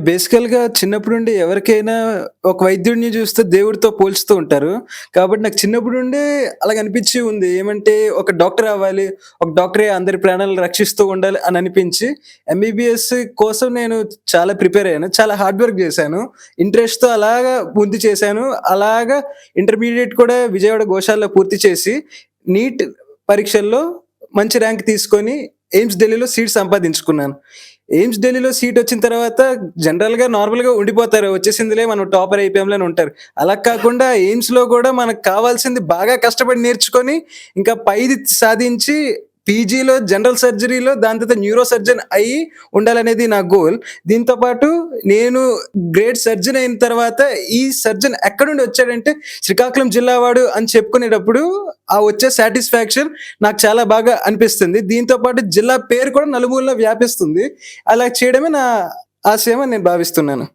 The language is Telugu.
బేసికల్‌గా చిన్నప్పుడు నుండి ఎవరికైనా ఒక వైద్యుడిని చూస్తే దేవుడితో పోల్చుతూ ఉంటారు. కాబట్టి నాకు చిన్నప్పుడు నుండే అలాగనిపిచ్చి ఉంది. ఏమంటే ఒక డాక్టర్ అవ్వాలి. ఒక డాక్టరే అందరి ప్రాణాలను రక్షిస్తూ ఉండాలి అని అనిపించి ఎంబీబీఎస్ కోసం నేను చాలా ప్రిపేర్ అయ్యాను. చాలా హార్డ్ వర్క్ చేశాను. ఇంట్రెస్ట్‌తో అలాగా పూర్తి చేశాను. అలాగా ఇంటర్మీడియేట్ కూడా విజయవాడ గోశాలలో పూర్తి చేసి నీట్ పరీక్షల్లో మంచి ర్యాంక్ తీసుకొని ఎయిమ్స్ ఢిల్లీలో సీట్ సంపాదించుకున్నాను. ఎయిమ్స్ ఢిల్లీలో సీటొచ్చిన తర్వాత జనరల్‌గా నార్మల్‌గా ఉండిపోతారు. వచ్చేసిందిలే మనం టాపర్ అయిపోయాంలే అని ఉంటారు. అలా కాకుండా ఎయిమ్స్‌లో గూడా మనకు కావాల్సింది బాగా కష్టపడి నేర్చుకొని, ఇంకా పైది సాధించి పీజీలో జనరల్ సర్జరీలో దాని తర్వాత న్యూరో సర్జన్ అయ్యి ఉండాలనేది నా గోల్. దీంతో పాటు నేను గ్రేట్ సర్జన్ అయిన తర్వాత ఈ సర్జన్ ఎక్కడి నుండి వచ్చాడంటే శ్రీకాకుళం జిల్లా వాడు అని చెప్పుకునేటప్పుడు ఆ వచ్చే సాటిస్ఫాక్షన్ నాకు చాలా బాగా అనిపిస్తుంది. దీంతో పాటు జిల్లా పేరు కూడా నలుమూలలా వ్యాపిస్తుంది. అలా చేయడమే నా ఆశయం అని నేను భావిస్తున్నాను.